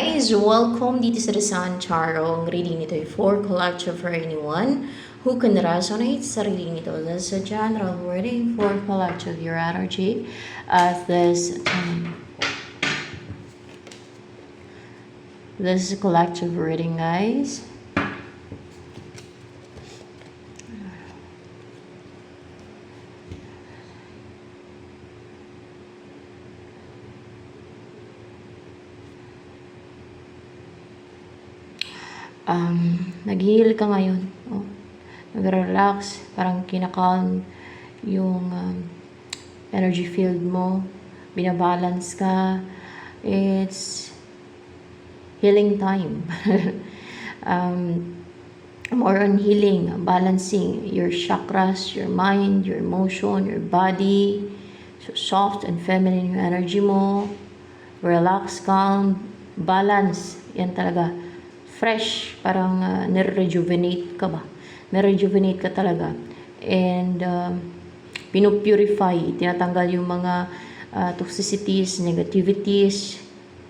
Guys, welcome dito sa The Sun Tarot. Ang reading nito ay for collective for anyone who can resonate sa reading nito. This is a general reading for collective your energy as this is a collective reading, guys. Nag-heal ka ngayon. Oh. Nag-relax. Parang kinakalm yung energy field mo. Binabalance ka. It's healing time. More on healing, balancing your chakras, your mind, your emotion, your body. So soft and feminine yung energy mo. Relax, calm, balance. Yan talaga. Fresh, parang nire-rejuvenate ka ba? Nire-rejuvenate ka talaga. And pinupurify, tinatanggal yung mga toxicities, negativities,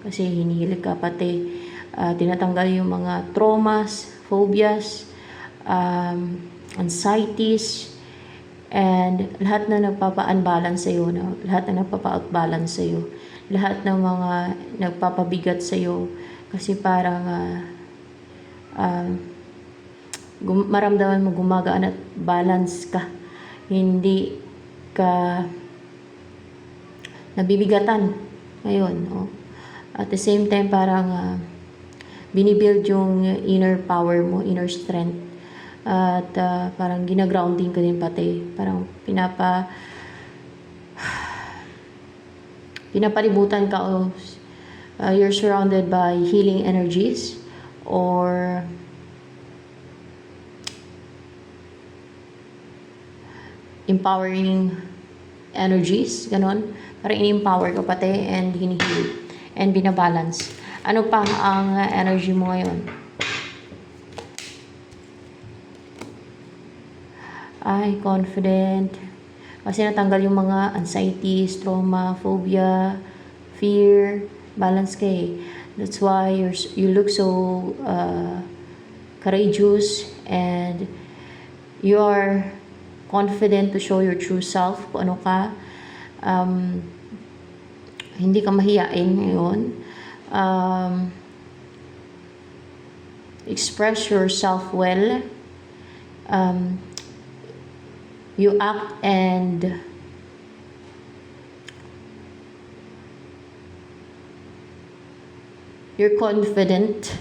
kasi hinihili ka pati. Tinatanggal yung mga traumas, phobias, anxieties, and lahat na nagpapa-unbalance sa'yo, no? Lahat na nagpapa-outbalance sa'yo, lahat ng mga nagpapabigat sa'yo, kasi parang maramdaman mo gumagaan at balance ka, hindi ka nabibigatan ngayon, oh. At the same time parang binibuild yung inner power mo, inner strength, at parang ginagrounding ka din pati, parang pinapalibutan ka, o you're surrounded by healing energies or empowering energies, ganon. Parang in-empower ka pati and hinihil and binabalance. Ano pa ang energy mo ngayon? Ay, confident. Kasi natanggal yung mga anxieties, trauma, phobia, fear. Balance ka eh. That's why you look so courageous, and you are confident to show your true self, kung ano ka. Hindi ka mahiyain ngayon. Express yourself well. You act and you're confident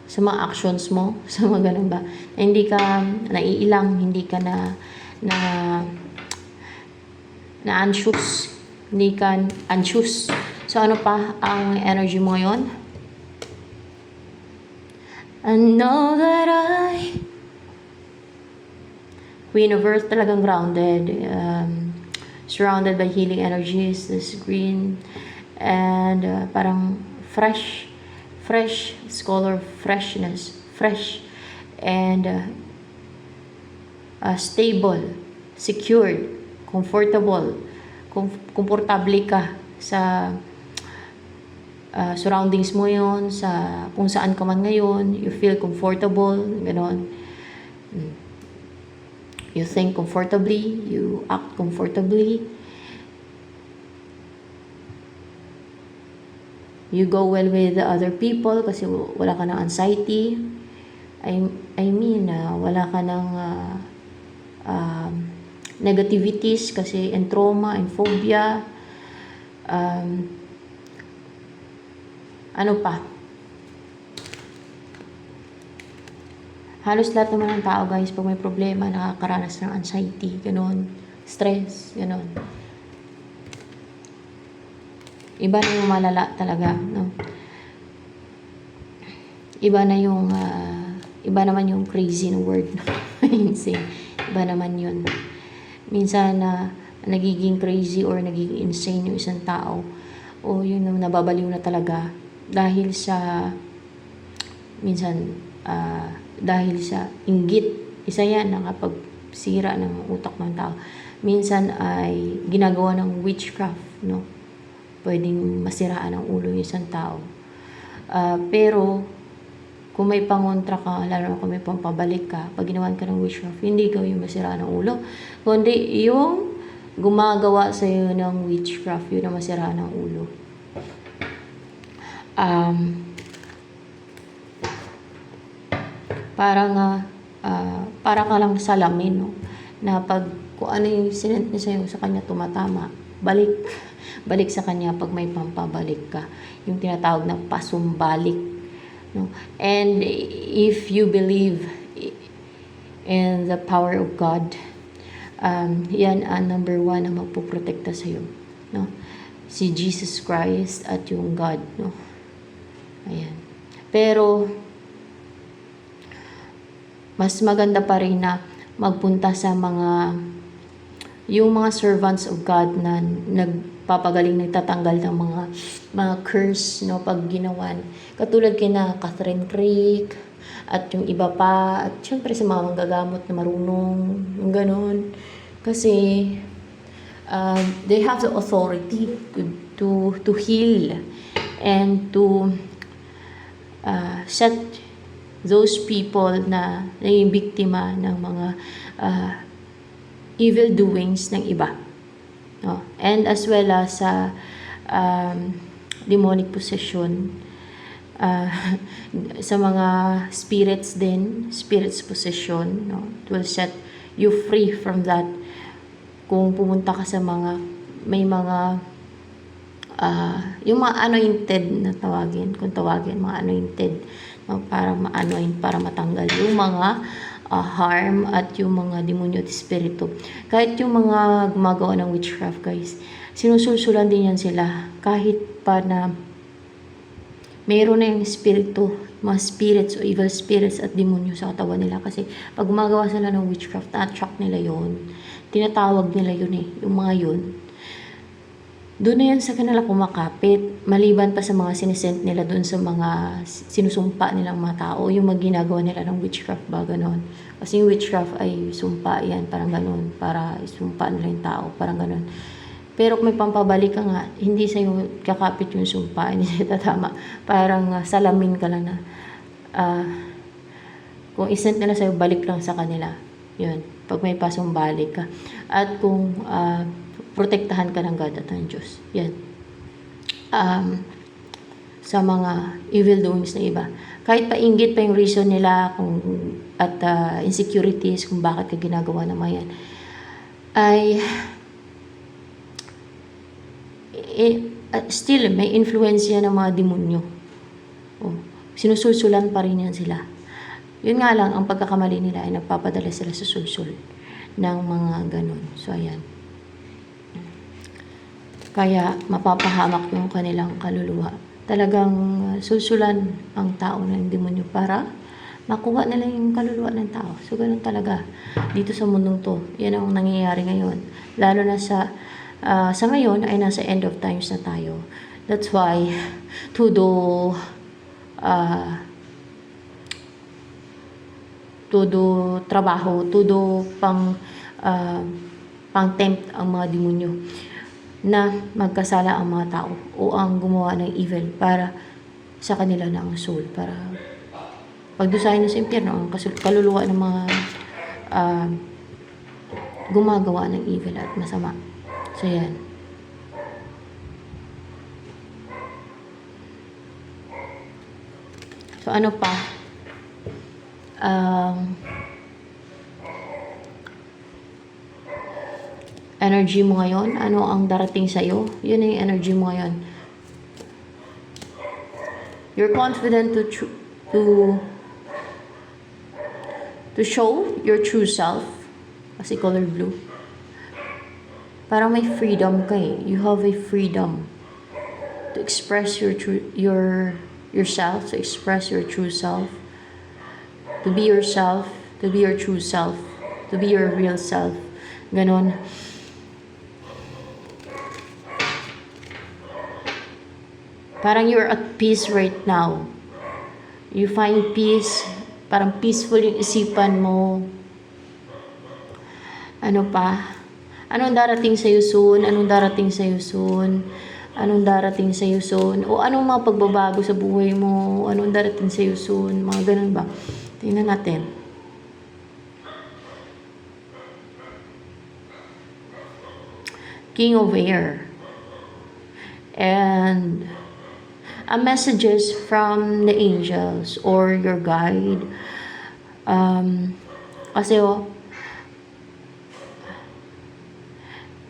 sa mga actions mo, sa mga ganun ba. Na hindi ka naiilang, hindi ka na anxious, hindi ka anxious. So ano pa ang energy mo ngayon? I know that Queen of Earth, talagang grounded, surrounded by healing energies, this green, and parang fresh, it's color freshness, fresh, and stable, secured, comfortable, komportable ka sa surroundings mo yon, sa kung saan ka man ngayon, you feel comfortable, gano'n. You think comfortably, you act comfortably, you go well with the other people kasi wala ka ng anxiety. I mean, wala ka ng negativities kasi, and trauma and phobia. Ano pa? Halos lahat naman ng tao, guys, pag may problema, nakakaranas ng anxiety, gano'n, stress, gano'n. Iba na yung malala talaga, no? Iba naman yung crazy na word, no? Insane. Iba naman yun. Minsan nagiging crazy or nagiging insane yung isang tao, o yun nababaliw na talaga dahil sa dahil sa inggit. Isa yan nakapag-sira ng utak ng tao. Minsan ay ginagawa ng witchcraft, no? pwedeng masiraan ang ulo yung isang tao. Pero kung may pangontra ka, lalo na kung may pampabalik ka, pag ginawan ka ng witchcraft, hindi ikaw yung masiraan ng ulo, kundi yung gumagawa sa iyo ng witchcraft, yun ang masiraan ng ulo. Para ka lang salamin, no? Na pag kung ano yung sinent niya sa'yo, sa kanya tumatama, balik sa kanya pag may pampabalik ka. Yung tinatawag na pasumbalik, no? And if you believe in the power of God, yan ang number 1 na magpuprotekta sa'yo, no? Si Jesus Christ at yung God, no? Ayan. Pero mas maganda pa rin na magpunta sa yung mga servants of God na nagpapagaling, nagtatanggal ng mga curse, no, pag ginawan. Katulad kina Catherine Creek, at yung iba pa, at syempre sa mga manggagamot na marunong, yung ganun. Kasi, they have the authority to heal and to set those people na naging biktima ng mga evil doings ng iba, no? And as well as sa demonic possession, sa mga spirits din, spirits possession, no? It will set you free from that. Kung pumunta ka sa may mga yung mga anointed na tawagin, mga anointed, no? Para ma-anoint, para matanggal yung mga harm at yung mga demonyo at espiritu. Kahit yung mga gumagawa ng witchcraft, guys, sinusulsulan din yan sila. Kahit pa na mayroon na yung espiritu, mga spirits o evil spirits at demonyo sa katawan nila. Kasi pag gumagawa sila ng witchcraft, na-attract nila yon, tinatawag nila yun yung mga yun. Doon na yan sa kanila kumakapit, maliban pa sa mga sinisent nila doon sa mga sinusumpa nilang mga tao, yung ginagawa nila ng witchcraft ba, ganon. Kasi yung witchcraft ay sumpa yan, parang ganon, para isumpa nila yung tao, parang ganon. Pero kung may pampabalik ka nga, hindi sa'yo kakapit yung sumpa, hindi sa'yo tatama. Parang salamin ka lang na, kung isent nila sa'yo, balik lang sa kanila. Yun, pag may pasumbalik ka. At kung protektahan ka ng God at ng Diyos. Yan. Sa mga evil doings na iba. Kahit painggit pa yung reason nila at insecurities kung bakit ka ginagawa ng mga yan, ay still may influence yan ng mga demonyo. Sinusulsulan pa rin yan sila. Yun nga lang, ang pagkakamali nila ay nagpapadala sila sa sulsul ng mga ganon. So, ayan. Kaya mapapahamak yung kanilang kaluluwa. Talagang sulsulan ang tao ng demonyo para makuha nila yung kaluluwa ng tao. So, ganun talaga dito sa mundong to. Yan ang nangyayari ngayon. Lalo na sa ngayon ay nasa end of times na tayo. That's why todo trabaho, todo pang tempt ang mga demonyo na magkasala ang mga tao o ang gumawa ng evil para sa kanila na ang soul, para pagdusahin na sa impyerno ang kaluluwa ng mga gumagawa ng evil at masama. So, yan. So, ano pa? Energy mo ngayon, ano ang darating sa'yo, yun yung energy mo ngayon. You're confident to show your true self, kasi color blue. Parang may freedom ka eh. You have a freedom to express yourself, to express your true self, to be yourself, to be your true self, to be your real self. Ganon. Parang you're at peace right now. You find peace. Parang peaceful yung isipan mo. Ano pa? Anong darating sa'yo soon? Anong darating sa'yo soon? Anong darating sa'yo soon? O anong mga pagbabago sa buhay mo? Anong darating sa'yo soon? Mga ganun ba? Tingnan natin. King of Air. And a messages from the angels or your guide. Kasi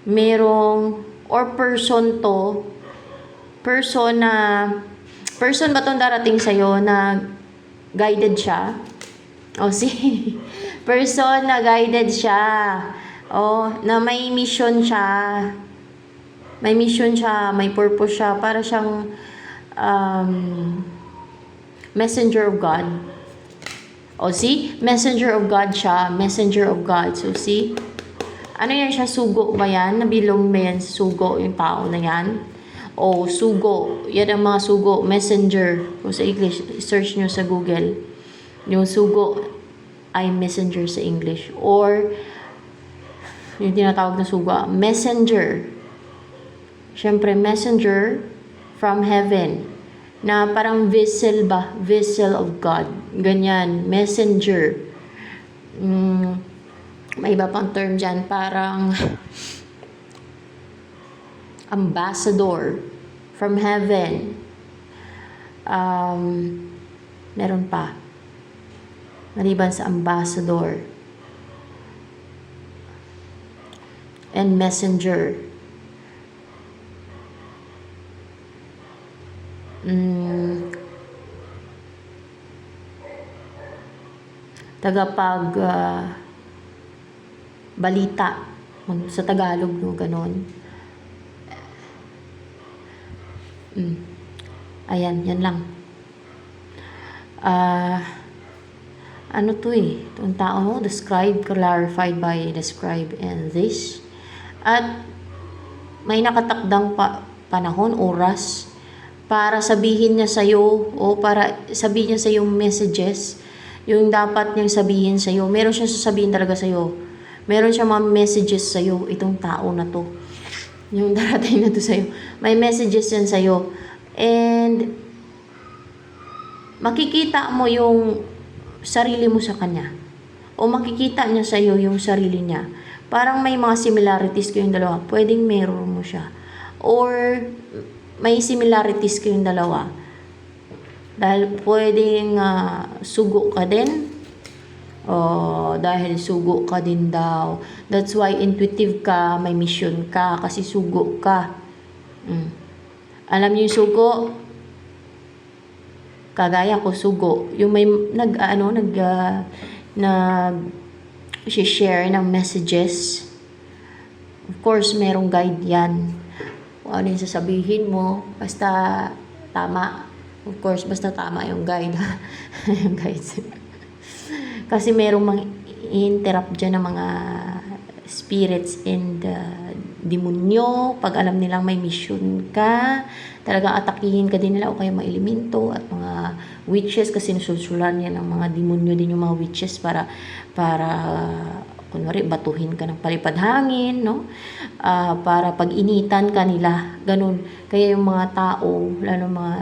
merong or person ba tong darating sa'yo na guided siya? Person na guided siya. Na may mission siya. May mission siya, may purpose siya. Para siyang messenger of God. Messenger of God siya. Messenger of God. So, ano yan siya? Sugo ba yan? Nabilong ba yan sa sugo yung tao na yan? Sugo. Yan ang mga sugo. Messenger. Kung sa English, search nyo sa Google. Yung sugo ay messenger sa English. Or, yung tinatawag na sugo, messenger. Siyempre, messenger from heaven. Na parang vessel ba? Vessel of God. Ganyan. Messenger. May iba pang term dyan, parang ambassador from heaven. Meron pa. Maliban sa ambassador. And messenger. Tagapag balita sa Tagalog, no, ganon. Ayan, yan lang. Ano to itong tao, described, clarified by describe and this. At may nakatakdang panahon, oras, para sabihin niya sa'yo, para sabihin niya sa'yo messages, yung dapat niyang sabihin sa'yo. Meron siyang sasabihin talaga sa'yo. Meron siyang mga messages sa'yo, itong tao na to. Yung darating na to sa'yo. May messages yan sa'yo. And, makikita mo yung sarili mo sa kanya. O makikita niya sa'yo yung sarili niya. Parang may mga similarities kayong dalawa. Pwedeng meron mo siya. Or, may similarities kayong dalawa. Dahil pwedeng sugo ka din. Dahil sugo ka din daw. That's why intuitive ka, may mission ka, kasi sugo ka. Alam niyo yung sugo? Kagaya ko, sugo. Yung may share ng messages. Of course, merong guide yan. Kung ano yung sasabihin mo, basta tama. Of course, basta tama yung guide. Yung guides. Kasi merong mga interrupt dyan ng mga spirits and demonyo. Pag alam nilang may mission ka, talagang atakihin ka din nila, o kaya mga elemento at mga witches, kasi nusulsulan yan ng mga demonyo din yung mga witches para kunwari batuhin ka ng palipad hangin, no? Para pag-initan ka nila, ganun. Kaya yung mga tao, lalo mga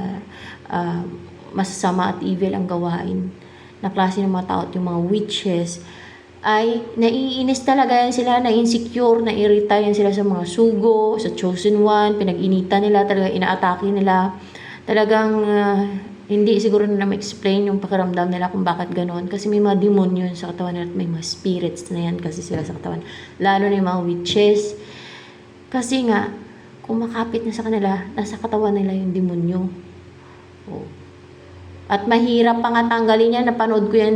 masasama at evil ang gawain na klase ng mga tao at yung mga witches, ay naiinis talaga yan sila, na-insecure, na-irita yan sila sa mga sugo, sa chosen one, pinag-initan nila, talagang inaatake nila. Talagang hindi siguro nila ma-explain yung pakiramdam nila kung bakit gano'n. Kasi may mga demonyo sa katawan nila at may mga spirits na yan kasi sila sa katawan. Lalo na yung mga witches. Kasi nga, kung makapit na sa kanila, nasa katawan nila yung demonyo. At mahirap pa nga tanggalin yan. Napanood ko yan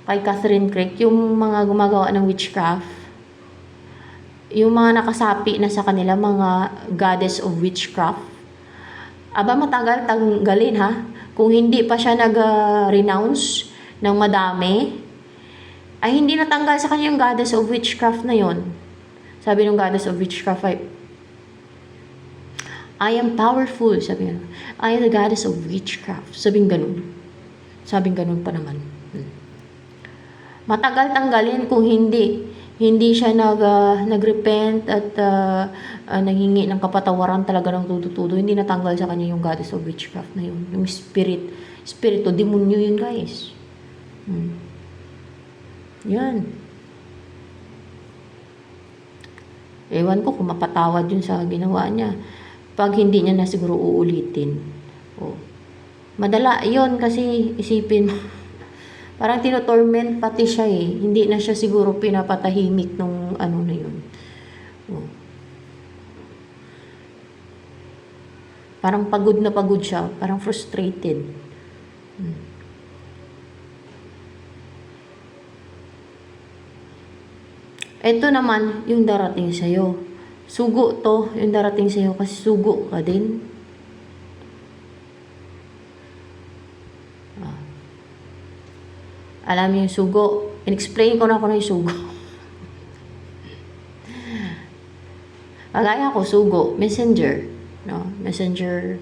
kay Catherine Craig, yung mga gumagawa ng witchcraft. Yung mga nakasapi na sa kanila, mga goddess of witchcraft. Matagal tanggalin Kung hindi pa siya nag-renounce ng madami, ay hindi natanggal sa kanya yung goddess of witchcraft na yon. Sabi ng goddess of witchcraft ay, I am powerful, sabi niya. I am the goddess of witchcraft. Sabing ganun pa naman. Matagal tanggalin kung hindi Hindi siya nagrepent at nanghingi ng kapatawaran talaga ng tudo-tudo. Hindi natanggal sa kanya yung goddess of witchcraft na yun. Yung spirito, demonyo yun guys. Yan. Ewan ko kung mapatawad yun sa ginawa niya. Pag hindi niya na siguro uulitin. Oh. Madala yun kasi isipin mo. Parang tinotorment pati siya eh. Hindi na siya siguro pinapatahimik nung ano na yun. Oh. Parang pagod na pagod siya. Parang frustrated. Ito naman yung darating sa'yo. Sugo to yung darating sa'yo kasi sugo ka din. Alam niyo yung sugo. In-explain ko na ako na yung sugo. Kagaya ko, sugo, messenger. No? Messenger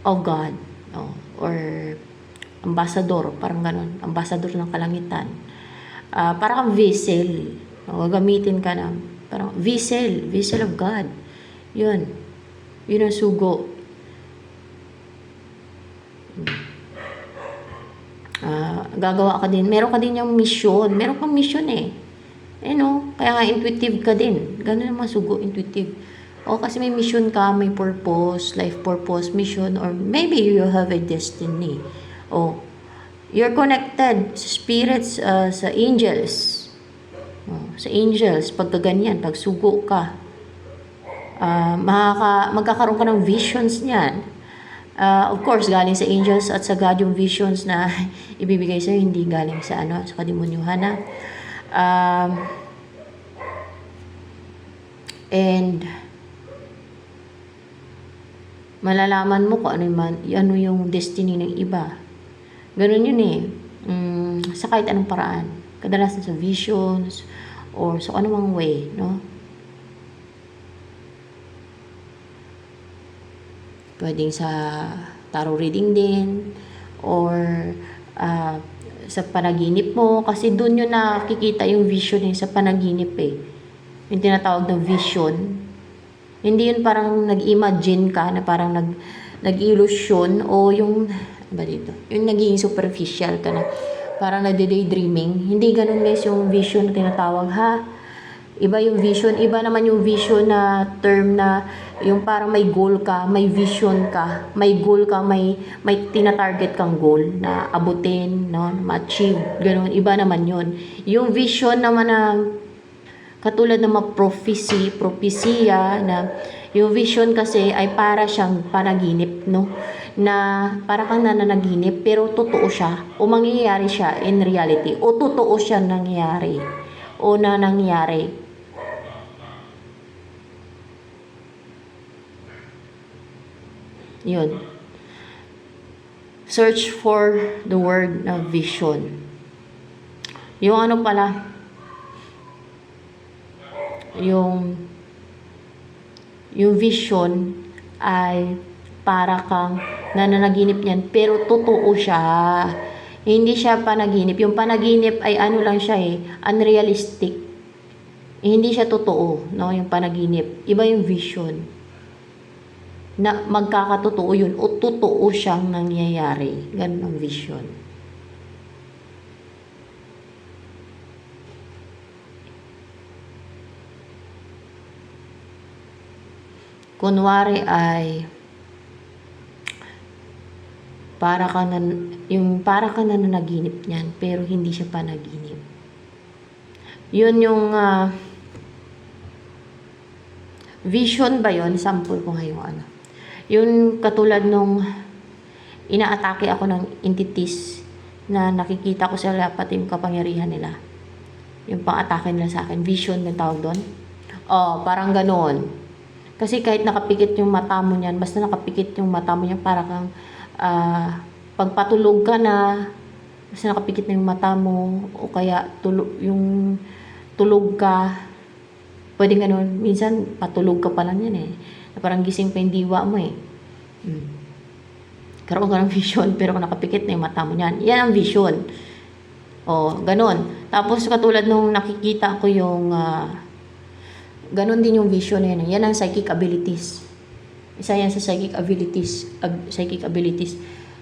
of God. No? Or ambassador, parang ganun. Ambassador ng kalangitan. Parang kang vessel. No? Gagamitin ka na. Parang vessel of God. Yun. Yun ang sugo. Gagawa ka din. Meron ka din yung mission. Meron kang mission eh. No? Kaya nga intuitive ka din. Ganun naman sugo, intuitive. O kasi may mission ka, may purpose, life purpose, mission, or maybe you have a destiny. O, you're connected sa spirits, sa angels. Sa angels, pagka ganyan, pag sugo ka, magkakaroon ka ng visions niyan. Of course, galing sa angels at sa God yung visions na ibibigay sa'yo, hindi galing sa sa kademonyuhan. And malalaman mo kung ano yung destiny ng iba. Ganun yun eh. Sa kahit anong paraan. Kadalasan sa visions or sa anumang way, no? Pwedeng sa tarot reading din or sa panaginip mo kasi doon yun nakikita yung vision sa panaginip eh. Yung tinatawag na vision. Hindi yun parang nag-imagine ka na parang nag-illusion o yung dito? Yung naging superficial ka na parang nagde-daydreaming. Hindi ganun guys yung vision na tinatawag ha. Iba yung vision, iba naman yung vision na term na yung parang may goal ka, may vision ka, may goal ka, may tina-target kang goal na abutin, no, ma-achieve, ganoon. Iba naman yun. Yung vision naman na katulad ng propesya na yung vision kasi ay para siyang panaginip, no, na para kang nananaginip pero totoo siya o mangyayari siya in reality o totoo siya nangyayari o nangyayari. Yun. Search for the word na vision. Yung pala, yung vision ay para kang nananaginip niyan pero totoo siya. Hindi siya panaginip. Yung panaginip ay lang siya unrealistic. Hindi siya totoo, no, yung panaginip. Iba yung vision. Na magkakatotoo yun o totoo siyang nangyayari. Ganun ang vision. Kunwari ay para ka nananaginip niyan pero hindi siya panaginip. Yun yung vision ba yun? Sample ko ngayon Yun katulad nung inaatake ako ng entities na nakikita ko sila pati yung kapangyarihan nila. Yung pang-atake nila sa akin. Vision na tawag doon. Parang ganoon. Kasi kahit nakapikit yung mata mo niyan, basta nakapikit yung mata mo niyan, para kang pagpatulog ka na, basta nakapikit na yung mata mo, o kaya yung tulog ka, pwedeng ganoon. Minsan, patulog ka pa lang yan na parang gising pa yung diwa mo Karoon ka ng vision, pero kung nakapikit na yung mata mo niyan, yan ang vision. O, ganon. Tapos katulad nung nakikita ko yung, ganon din yung vision na yun. Yan ang psychic abilities. Isa yan sa psychic abilities.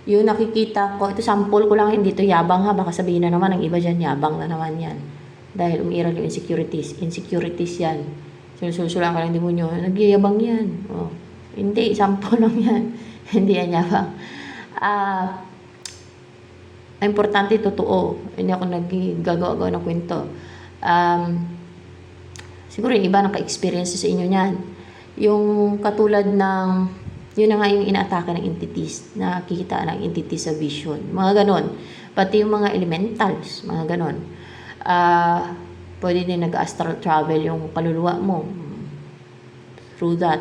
Yung nakikita ko, ito sample ko lang, hindi to yabang ha, baka sabihin na naman ng iba dyan, yabang na naman yan. Dahil umiral yung insecurities yan. Sinususulan ka ng demonyo, nagyayabang yan. O, hindi, sample lang yan. Hindi yan yabang. Importante, totoo. Hindi ako naggagawa ng kwento. Siguro yung iba naka-experience sa inyo niyan. Yung katulad ng, yun na nga yung inaatake ng entities, nakikita ng entities sa vision. Mga ganon. Pati yung mga elementals, mga ganon. Pwede din nag-astral travel yung kaluluwa mo. Through that.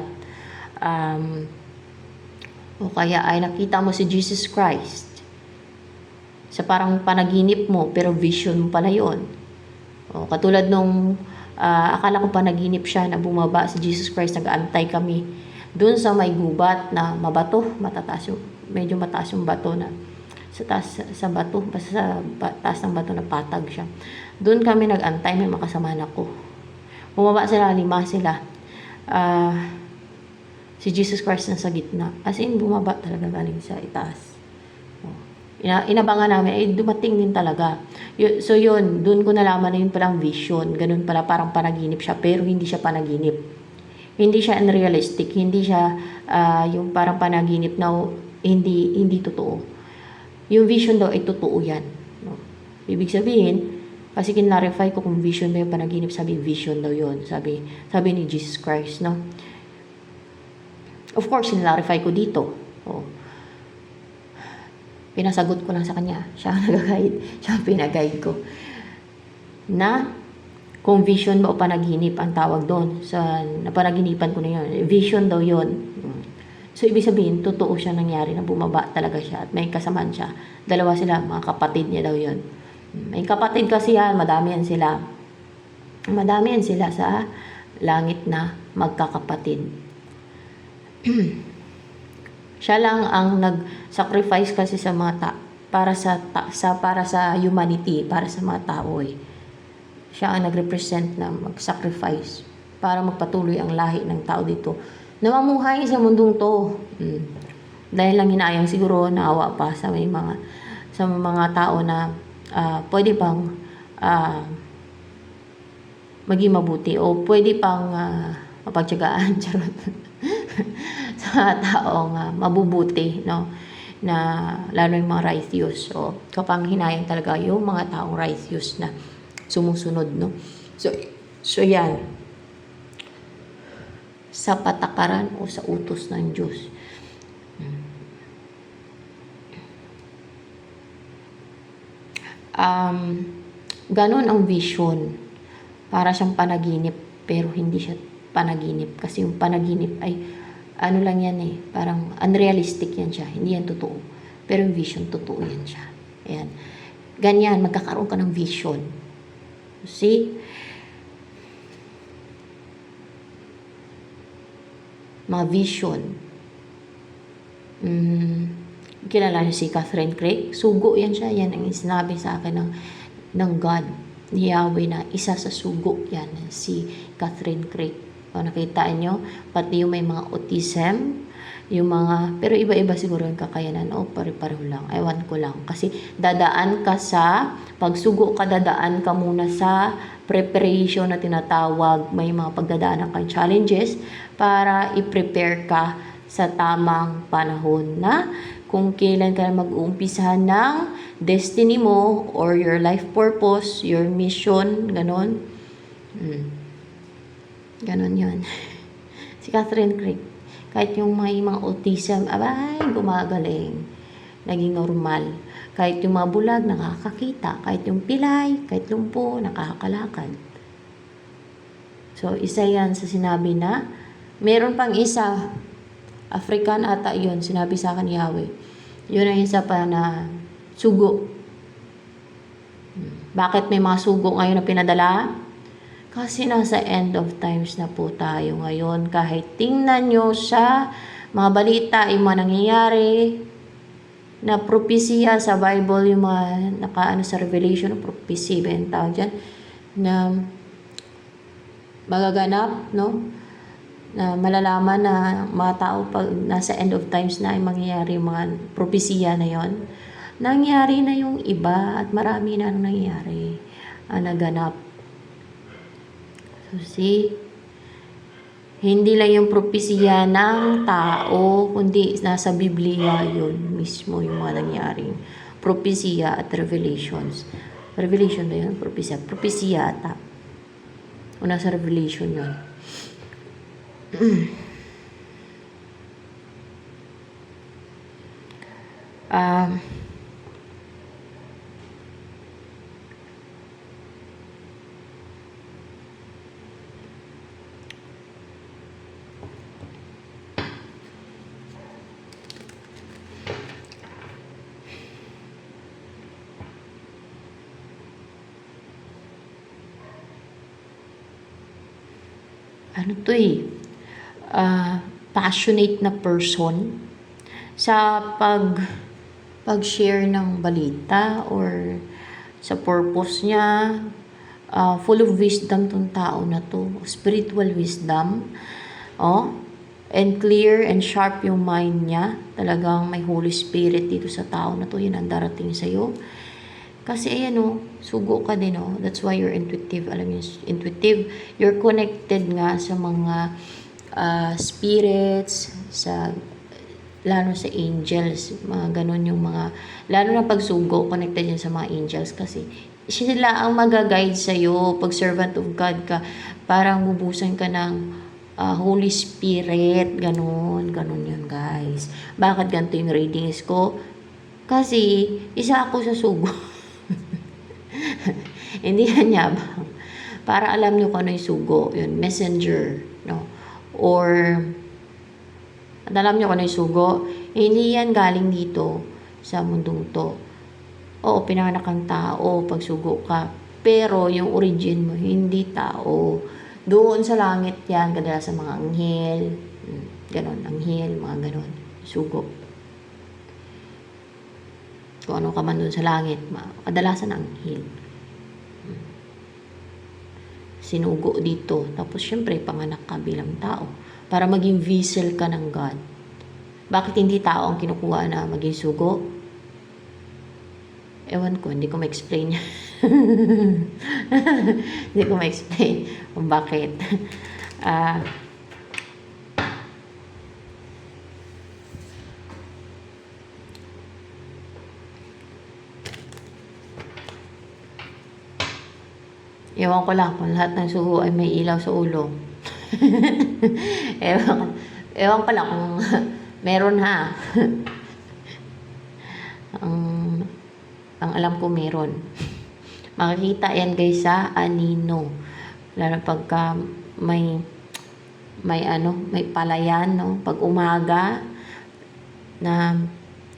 O kaya ay nakita mo si Jesus Christ sa parang panaginip mo, pero vision mo pala yun. O, katulad nung, akala ko panaginip siya na bumaba si Jesus Christ, nag-aantay kami doon sa may gubat na mabato, medyo mataas yung bato na, sa bato, basta sa taas ng bato na patag siya. Doon kami nag-antay, may makasama ko. Bumaba sila, 5 sila. Si Jesus Christ nasa gitna. As in, bumaba talaga galing sa itaas. Inabangan namin, dumating din talaga. So yun, dun ko nalaman na yun palang vision. Ganun pala, parang panaginip siya, pero hindi siya panaginip. Hindi siya unrealistic, hindi siya yung parang panaginip na hindi totoo. Yung vision daw ay totoo yan. No? Ibig sabihin, kasi kinlarify ko kung vision daw yung panaginip, sabi vision daw yun. Sabi ni Jesus Christ, no? Of course, kinlarify ko dito. Oh. Pinasagot ko lang sa kanya. Siya ang nag-guide. Siya ang pinaguide ko. Na, kung vision ba o panaginip ang tawag doon. Sa napanaginipan ko na yun. Vision daw yun. So, ibig sabihin, totoo siya nangyari na bumaba talaga siya at may kasamaan siya. 2 sila, mga kapatid niya daw yun. May kapatid kasi yan, madami yan sila. Madami yan sila sa langit na magkakapatid. Siya lang ang nag-sacrifice kasi sa mga para sa humanity, para sa mga tao eh. Siya ang nag-represent na mag-sacrifice para magpatuloy ang lahi ng tao dito na mamuhay sa mundong to. Dahil lang hinayang siguro naawa pa sa mga tao na pwede pang maging mabuti o pwede pang mapagtiyagaan charot. Sa taong mabubuti, no? Na lalo yung mga righteous. So, kapanghinayang talaga yung mga taong righteous na sumusunod, no? So yan. Sa patakaran o sa utos ng Diyos. Ganon ang vision. Para siyang panaginip, pero hindi siya panaginip. Kasi yung panaginip ay ano lang yan eh, parang unrealistic yan siya, hindi yan totoo. Pero yung vision, totoo yan siya. Ayan. Ganyan, magkakaroon ka ng vision. See? Mga vision. Kilala niyo si Catherine Craig? Sugo yan siya. Yan ang sinabi sa akin ng God, ni Yahweh, na isa sa sugo yan, si Catherine Craig. O, nakita nyo, pati yung may mga autism, yung mga, pero iba-iba siguro yung kakayanan, o pare-pareho lang, ewan ko lang, kasi dadaan ka sa, pagsugo ka, dadaan ka muna sa preparation na tinatawag, may mga pagdadaanan kang challenges, para i-prepare ka sa tamang panahon na, kung kailan ka mag-uumpisahan ng destiny mo, or your life purpose, your mission, ganon. Ganon yun. Si Catherine Craig, kahit yung may mga autism, abay, gumagaling. Naging normal. Kahit yung mga bulag, nakakakita. Kahit yung pilay, kahit lumpo, nakakalakad. So, isa yan sa sinabi na, meron pang isa, African ata yun, sinabi sa akin ni Yahweh. Yun ang isa pa na sugo. Bakit may mga sugo ngayon na pinadala? Kasi nasa end of times na po tayo ngayon. Kahit tingnan nyo sa mga balita, yung mga nangyayari, na propesya sa Bible, yung mga nakaano sa Revelation, prophecy ba yung tawag dyan, na magaganap, no? Na malalaman na mga tao pag nasa end of times na ay mangyayari yung mga propesya na yon. Nangyari na yung iba at marami na nangyayari, naganap. So see, hindi lang yung propesya ng tao, kundi nasa Biblia yun mismo yung mga nangyaring propesya at revelations. Revelation ba yun? Propesya. Propesya ata. O nasa Revelation yun. Ano to eh, passionate na person sa pag-share ng balita or sa purpose niya. Full of wisdom tong tao na to, spiritual wisdom, and clear and sharp yung mind niya. Talagang may Holy Spirit dito sa tao na to, yun ang darating sa'yo. Kasi ayan sugo ka din that's why you're intuitive. Alam niyo, intuitive, you're connected nga sa mga spirits, lalo sa angels, mga ganun yung mga, lalo na pagsugo, connected yan sa mga angels kasi sila ang mag-guide sa'yo. Pag servant of God ka, parang bubusan ka ng Holy Spirit, ganun yun guys. Bakit ganito yung readings ko? Kasi isa ako sa sugo. Hindi yan yabang. Para alam nyo kung ano yung sugo, yun, messenger, no? Or, alam nyo kung ano yung sugo, hindi yan galing dito sa mundong to. Oo, pinanganak kang tao pag sugo ka. Pero yung origin mo, hindi tao. Doon sa langit yan, kadalasan mga anghel, ganon, anghel, mga ganon, sugo. Kung ano ka man doon sa langit, kadalasan anghel. Sinugo dito. Tapos syempre, panganak ka bilang tao. Para maging vessel ka ng God. Bakit hindi tao ang kinukuha na maging sugo? Ewan ko, hindi ko ma-explain. Hindi ko ma-explain kung bakit. Ewan ko lang kung lahat ng sugo ay may ilaw sa ulo. ewan ko lang kung meron ha. Ang alam ko meron. Makikita yan guys sa anino. Lalo pagka may palayan, no? Pag umaga na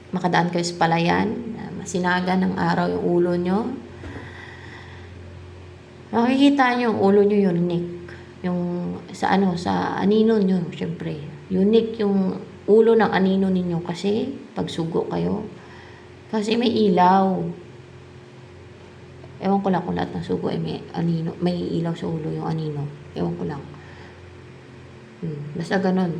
makadaan kayo sa palayan, masinaga ng araw yung ulo nyo. Makikita nyo yung ulo nyo unique. Yung sa anino nyo, syempre. Unique yung ulo ng anino ninyo kasi pag sugo kayo. Kasi may ilaw. Ewan ko lang kung lahat ng sugo ay may anino, may ilaw sa ulo yung anino. Ewan ko lang. Basta ganun.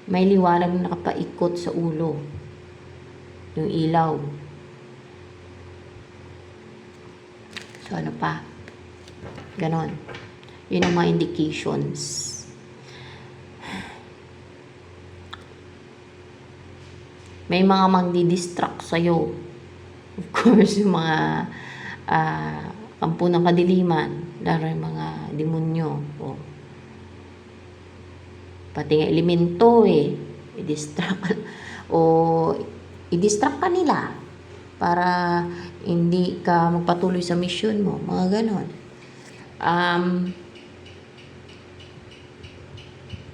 May liwanag na nakapaikot sa ulo. Yung ilaw. So ano pa? Ganon. Yun ang mga indications. May mga magdi-distract sa'yo. Of course, yung mga kampo ng kadiliman. Lalo yung mga demonyo. Pati nga elemento i-distract. I-distract ka nila. Para hindi ka magpatuloy sa mission mo. Mga ganon.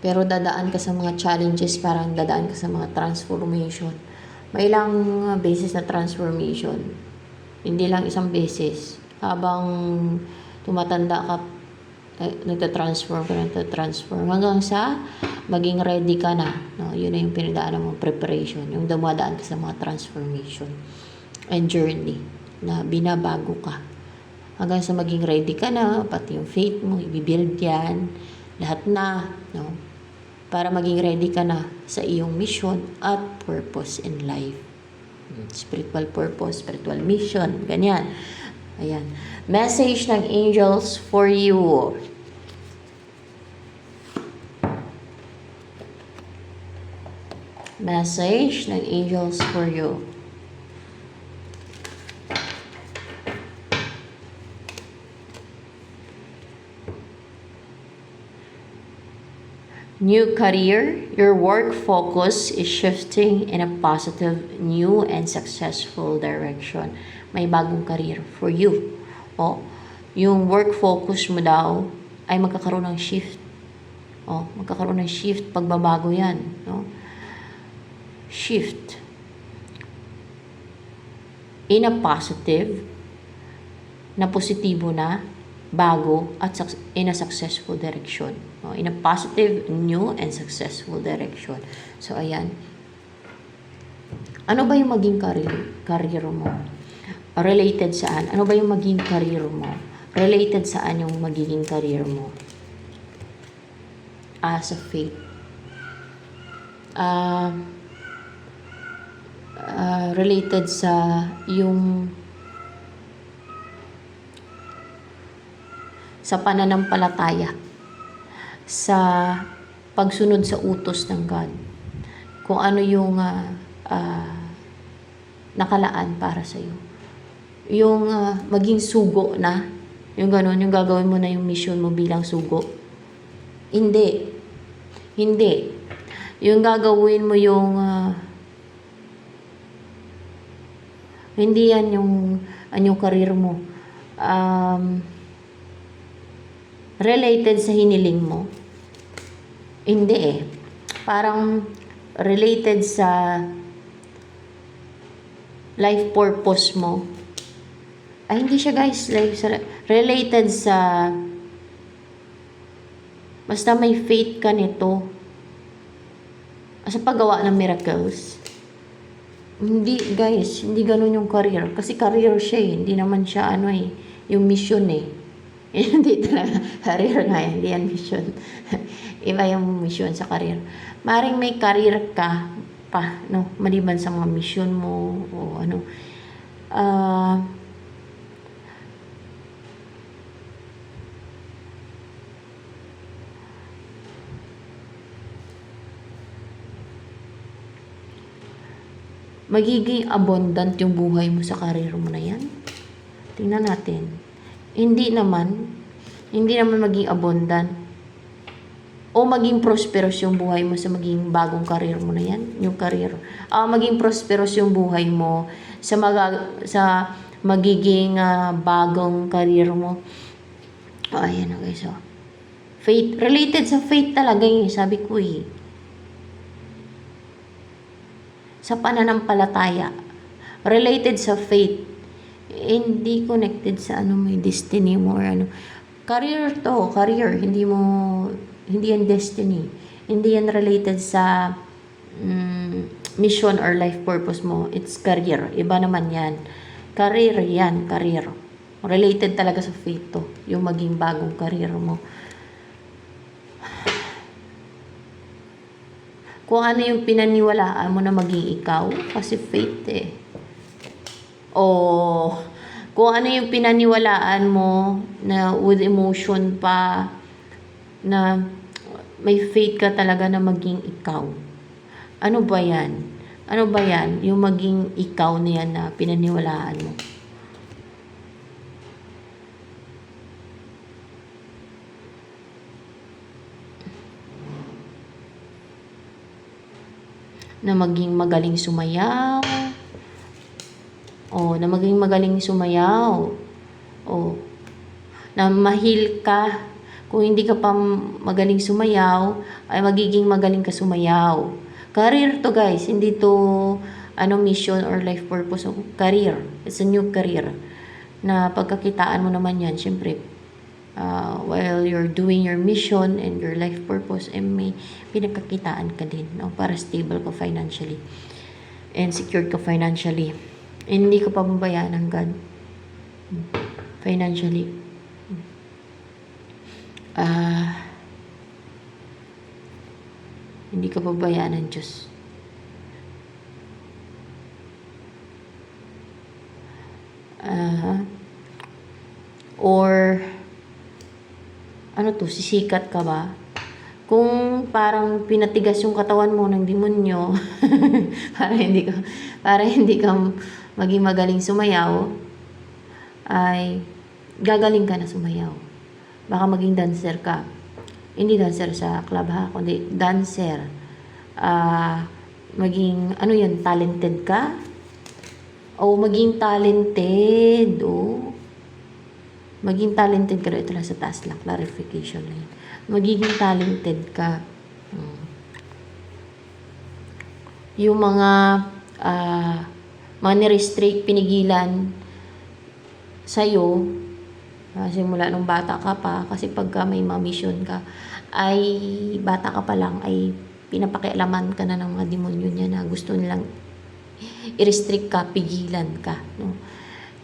Pero dadaan ka sa mga challenges, parang dadaan ka sa mga transformation. May ilang beses na transformation. Hindi lang isang beses. Habang tumatanda ka, nagtatransform hanggang sa maging ready ka na, no? Yun na yung pinagdaanan mong preparation, yung dumadaan ka sa mga transformation and journey na binabago ka hanggang sa maging ready ka na, pati yung faith mo i-build yan lahat na, no? Para maging ready ka na sa iyong mission at purpose in life. Spiritual purpose, spiritual mission, ganyan. Ayan. Message ng angels for you. Message ng angels for you. New career, your work focus is shifting in a positive, new, and successful direction. May bagong career for you. O, yung work focus mo daw ay magkakaroon ng shift. O, magkakaroon ng shift, pagbabago yan. No? Shift. In a positive, na positibo na, bago, at in a successful direction. In a positive, new, and successful direction. So, ayan. Ano ba yung maging career mo? Related saan? Ano ba yung maging career mo? Related saan yung magiging career mo? Sa faith. Related sa yung sa pananampalataya, sa pagsunod sa utos ng God, kung ano yung nakalaan para sa iyo. Yung maging sugo na, yung gano'n, yung gagawin mo na yung mission mo bilang sugo. Hindi. Yung gagawin mo yung hindi yan yung career mo. Related sa hiniling mo? Hindi eh. Parang related sa life purpose mo. Ay, hindi siya guys. Related sa basta may faith ka nito. Sa paggawa ng miracles. Hindi guys. Hindi ganun yung career. Kasi career siya eh. Hindi naman siya yung mission eh. Hindi talaga. Career nga yan. Hindi yan mission. Iba yung mission sa career. Maring may career ka pa, no? Maliban sa mga mission mo o ano. Magiging abundant yung buhay mo sa career mo na yan. Tingnan natin. Hindi naman maging abundant o maging prosperous yung buhay mo sa maging bagong career mo na yan, yung career. Maging prosperous yung buhay mo sa magiging bagong career mo. Ayan na guys. Faith, related sa faith talaga yung sabi ko eh. Sa pananampalataya. Related sa faith. Hindi connected sa may destiny mo or ano. Career to, career. Hindi yan destiny. Hindi yan related sa mission or life purpose mo. It's career. Iba naman yan. Career yan, career. Related talaga sa faith to. Yung maging bagong career mo. Kung ano yung pinaniwalaan mo na maging ikaw, kasi faith eh. O kung ano yung pinaniwalaan mo na with emotion pa, na may faith ka talaga na maging ikaw. Ano ba yan? Ano ba yan? Yung maging ikaw na yan na pinaniwalaan mo. Na maging magaling sumayaw. Na maging magaling sumayaw. Na mahil ka. Kung hindi ka pa magaling sumayaw, ay magiging magaling ka sumayaw. Career to guys. Hindi to mission or life purpose. Career. It's a new career. Na pagkakitaan mo naman yan, syempre, while you're doing your mission and your life purpose, may pinagkakitaan ka din, no? Para stable ka financially and secured ka financially. And hindi ka pababayaan ng God financially. Hindi ka pababayaan ng Diyos. Or ano to, sisikat ka ba? Kung parang pinatigas yung katawan mo ng demonyo para hindi ka maging magaling sumayaw, ay gagaling ka na sumayaw. Baka maging dancer ka. Hindi dancer sa club ha, kundi dancer. Maging ano yan, talented ka? O maging talented, maging talented ka, ito lang sa taas lang, clarification na yun. Magiging talented ka. Yung mga nirestrict, pinigilan sa'yo, simula nung bata ka pa, kasi pagka may mission ka, ay bata ka pa lang, ay pinapakialaman ka na ng mga demonyo niya na gusto nilang i-restrict ka, pigilan ka, no?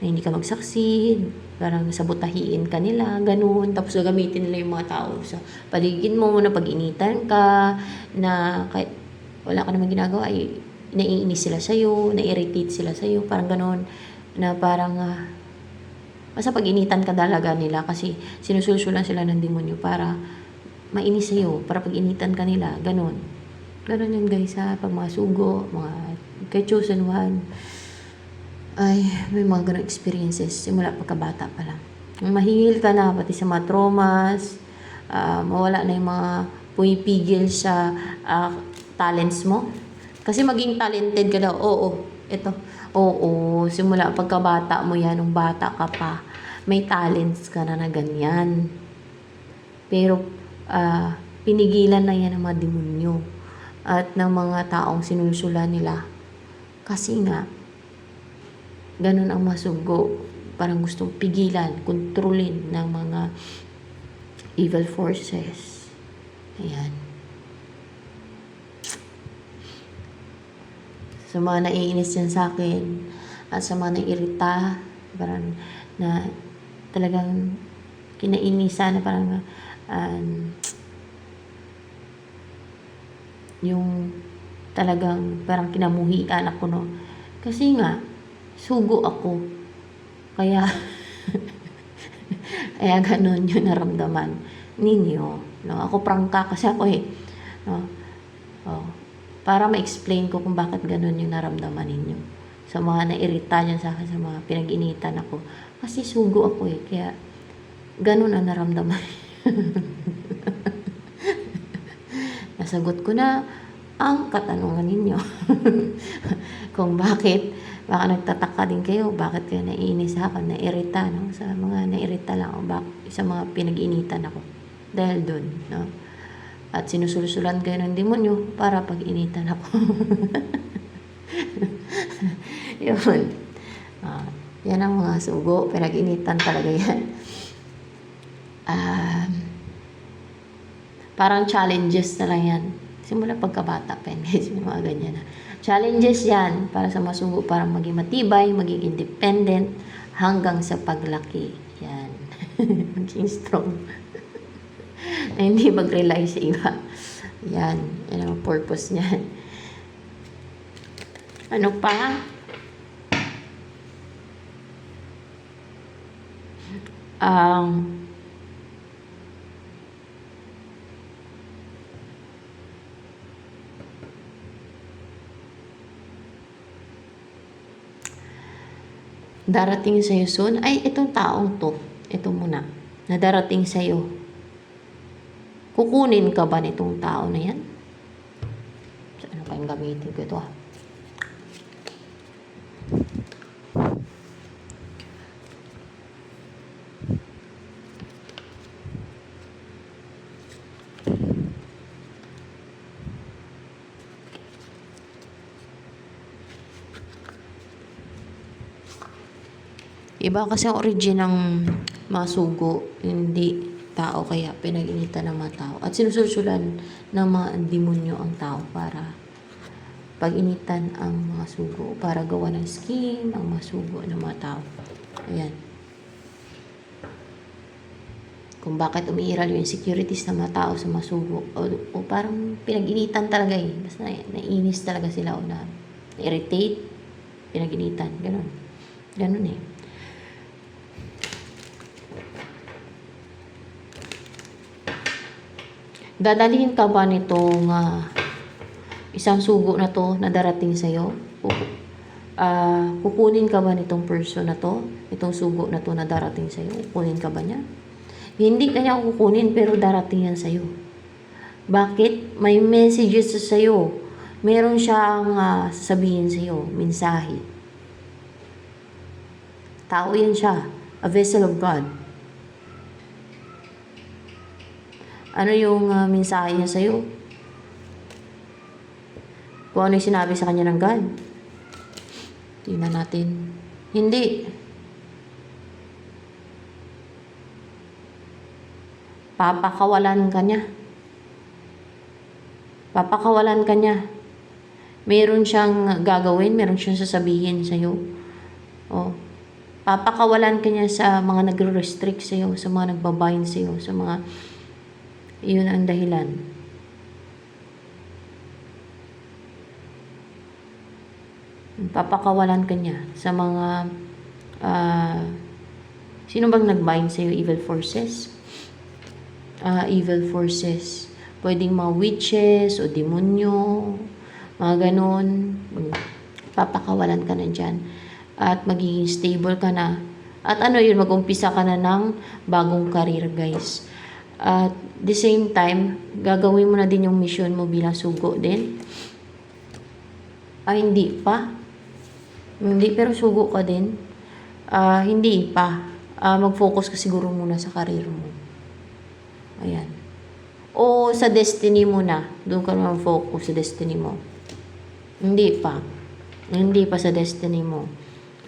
Na hindi ka mag-succeed, parang sabotahiin ka nila, ganun. Tapos gagamitin nila yung mga tao sa paligid mo, na pag-initan ka, na kahit wala ka naman ginagawa, ay naiinis sila sa'yo, na-irritate sila sa'yo, parang ganun, na parang basta pag-initan ka talaga nila kasi sinusulsulan sila ng demonyo para mainis sa'yo, para pag-initan ka nila, ganun. Ganun yun guys ha, pag mga sugo, mga kay chosen one, ay may mga ganun experiences simula pagkabata pa lang. Mahihil ka na pati sa mga traumas, mawala na yung mga pumipigil sa talents mo. Kasi maging talented ka daw, simula pagkabata mo yan, nung bata ka pa, may talents ka na ganyan. Pero pinigilan na yan ng mga demonyo at ng mga taong sinulsulan nila. Kasi nga, ganun ang masugo. Parang gustong pigilan, kontrolin ng mga evil forces. Ayan. Sa mga naiinis yan sa akin, at sa mga naiirita, parang na talagang kinainisan, na parang yung talagang parang kinamuhian ako, no? Kasi nga, sugo ako. Kaya, kaya ganun yung naramdaman ninyo. No? Ako prangka kasi ako No? Para ma-explain ko kung bakit ganun yung naramdaman ninyo. Sa mga nairita dyan sa akin, sa mga pinag-initan ako. Kasi sugo ako Kaya, ganun ang naramdaman. Nasagot ko na ang katanungan ninyo. Kung bakit, baka nagtataka din kayo, bakit kayo naiinis sa akin, nairita, no? Sa mga nairita lang, sa mga pinag-initan ako. Dahil dun, no? At sinusulsulan kayo ng demonyo para pag-initan ako. Yun. Yan ang mga sugo, pinag-initan talaga yan. Parang challenges na lang yan. Simula pagkabata pa yan, guys, may mga ganyan na. Challenges yan para sa masugo, para maging matibay, maging independent, hanggang sa paglaki. Yan. Maging strong. Na hindi mag-rely sa iba. Yan. Yan ang purpose niyan. Ano pa? Darating sa'yo soon, ay itong taong to, ito muna, na darating sa'yo, kukunin ka ba nitong tao na yan? Ano kayong gamitin ko ito Iba kasi ang origin ng mga sugo, hindi tao, kaya pinag-initan ng mga tao. At sinusulsulan ng mga demonyo ang tao para pag-initan ang mga sugo, para gawa ng scheme ang mga sugo ng mga tao. Ayan. Kung bakit umiiral yung insecurities ng mga tao sa mga sugo. O parang pinag-initan talaga eh. Basta nainis talaga sila o na-irritate, pinag-initan. Ganon. Ganon eh. Dadalhin ka ba nitong isang sugo na to na darating sa'yo? Kukunin ka ba nitong person na to? Itong sugo na to na darating sa'yo? Kukunin ka ba niya? Hindi kanya kukunin pero darating yan sa'yo. Bakit? May messages sa'yo. Meron siyang sasabihin sa'yo, mensahe. Tao yan siya. A vessel of God. Ano yung mensahe niya sa'yo? Kung ano yung sinabi sa kanya ng God. Tingnan natin. Hindi. Papakawalan ka niya. Papakawalan ka niya. Meron siyang gagawin, meron siyang sasabihin sa'yo. Oh. Papakawalan ka niya sa mga nagre-restrict sa'yo, sa mga nagbabind sa'yo, sa mga... Yun ang dahilan. Papakawalan ka niya sa mga sino bang nagbind sa'yo? Evil forces? Evil forces. Pwedeng mga witches o demonyo, mga ganon. Papakawalan ka na dyan. At magiging stable ka na. At ano yun, mag-umpisa ka na ng bagong career, guys. At the same time, gagawin mo na din yung mission mo bilang sugo din. Hindi pa. Hindi, pero sugo ka din. Hindi pa. Mag-focus ka siguro muna sa career mo. Ayan. O sa destiny mo na. Doon ka naman focus sa destiny mo. Hindi pa. Hindi pa sa destiny mo.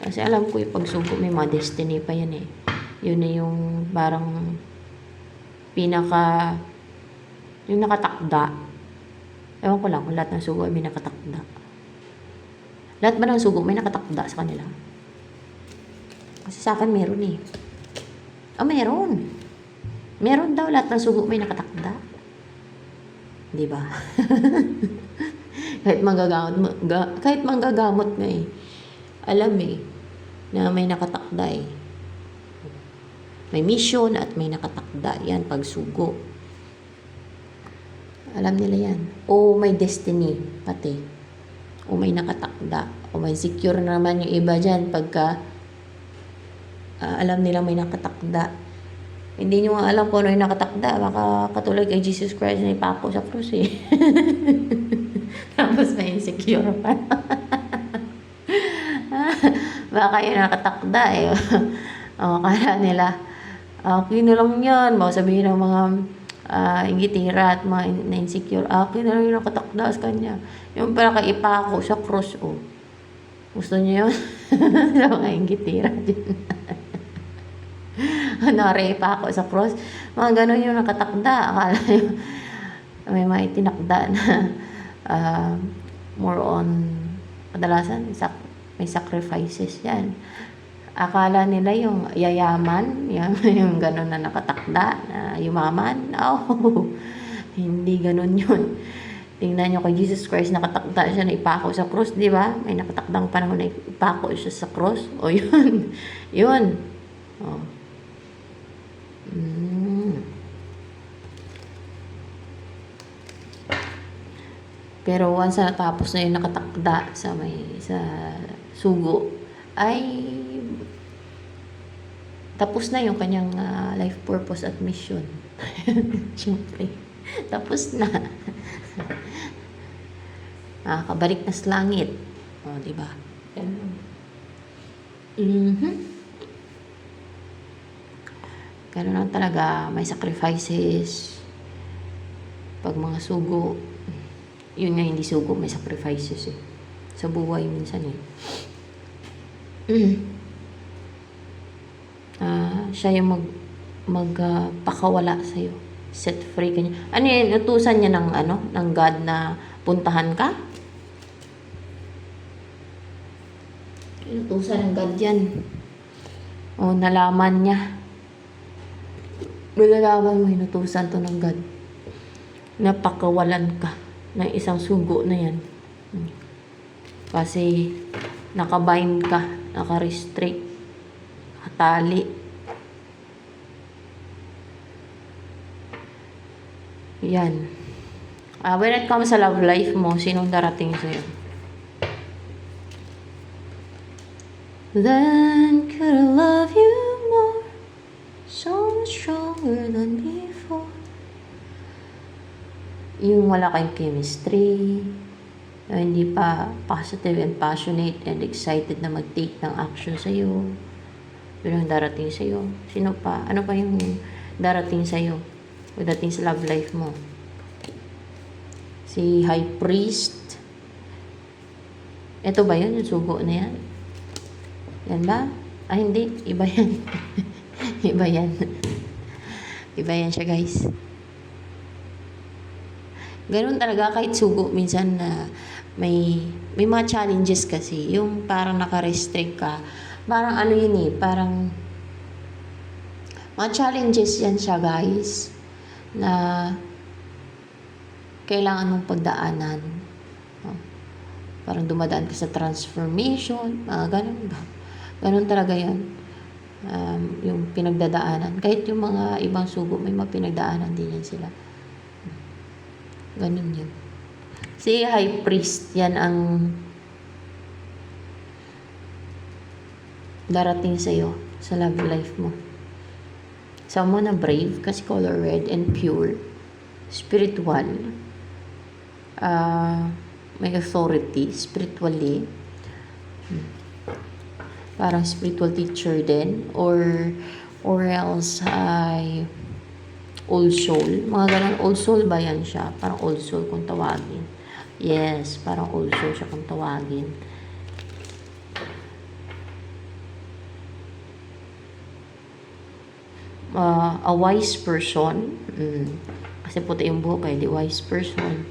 Kasi alam ko yung pagsugo, may mga destiny pa yan eh. Yun na yung parang yung nakatakda. Ewan ko lang kung lahat ng sugo ay may nakatakda. Lahat ba ng sugo may nakatakda sa kanila? Kasi sa akin meron eh. Meron. Meron daw, lahat ng sugo may nakatakda. Di ba? kahit manggagamot nga eh. Alam eh, na may nakatakda eh. May mission at may nakatakda. Yan, pagsugo. Alam nila yan. O may destiny, pati. O may nakatakda. O may secure naman yung iba dyan pagka alam nila may nakatakda. Hindi nyo nga alam kung ano yung nakatakda. Baka katulad kay Jesus Christ na ipako sa krus eh. Tapos may insecure pa. Baka yung nakatakda eh. Kala nila, akin na lang yan. Baka sabihin ng mga inggitira at mga na-insecure, akin na lang yung nakatakda sa kanya. Yung pala kay ipako sa cross, oh. Gusto niyo yun? Sa mga inggitira din. Nari ipako sa cross. Mga ganun yung nakatakda. Akala nyo, may mga itinakda na more on, kadalasan, may sacrifices yan. Akala nila yung yayaman, yung gano'n na nakatakda, na yumaman. Oh, hindi gano'n yun. Tingnan nyo kay Jesus Christ, nakatakda siya na ipako sa cross, di ba? May nakatakdang panahon na ipako siya sa cross. O yun, yun. Oh. Pero once na natapos na yung nakatakda sa sugo, ay tapos na yung kanyang life purpose at mission. Siyempre, tapos na. Kabalik na sa langit. O, diba? Ganun lang talaga. May sacrifices. Pag mga sugo, yun nga, hindi sugo, may sacrifices eh. Sa buhay minsan eh. siya yung pakawala sa'yo. Set free ka niya. Ano yun? Utusan niya ng God na puntahan ka? Utusan ng God yan. O, nalaman niya. Malalaman mo, inutusan to ng God. Napakawalan ka ng isang sugo na yan. Kasi, nakabind ka, naka-restrict, nakatali. Yan. When it comes sa love life mo, sinong darating sa'yo? Then could I love you more, so much stronger than before. Yung wala kayong chemistry, hindi pa positive and passionate and excited na mag-take ng action sa'yo. Yun ang darating sa'yo. Sino pa? Ano pa yung darating sa'yo? Pagdating sa love life mo? Si High Priest. Ito ba yun? Yung sugo na yan? Yan ba? Ah, hindi. Iba yan. Iba yan. Iba yan siya, guys. Ganun talaga kahit sugo. Minsan na may mga challenges kasi. Yung parang naka-restrict ka. Parang ano yun eh. Parang mga challenges yan siya, guys. Na kailangan mong pagdaanan. Parang dumadaan ka sa transformation. Ganun ba? Ganun talaga yan. Yung pinagdadaanan. Kahit yung mga ibang sugo, may mga pinagdaanan din yan sila. Ganun yun. Si High Priest, yan ang darating sa'yo sa love life mo. Someone na brave, kasi color red and pure. Spiritual. May authority, spiritually. Parang spiritual teacher din, or else ay old soul. Mga ganun, old soul ba yan siya? Parang old soul kung tawagin. Yes, parang old soul siya kung tawagin. A wise person. Kasi puti yung buhok eh, di wise person.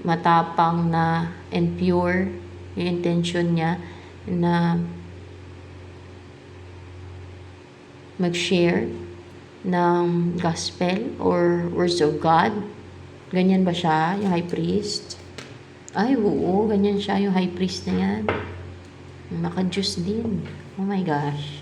Matapang na and pure yung intention niya na mag-share ng gospel or words of God. Ganyan ba siya, yung high priest? Ay, oo, ganyan siya, yung high priest na yan. Naka-Diyos din. Oh my gosh.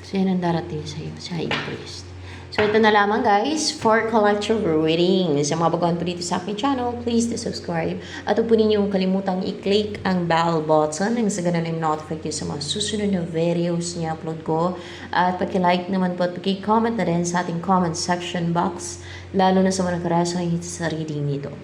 So, yan ang darating sa'yo, sa high priest. So, ito na lamang guys for collective reading. Sa mga baguhan po dito sa aking channel, please subscribe. At huwag po ninyong kalimutang i-click ang bell button nang sa ganun ay notify kayo sa mga susunod na videos niya upload ko. At paki-like naman po at paki-comment na rin sa ating comment section box, lalo na sa mga nakarasang sa reading nito.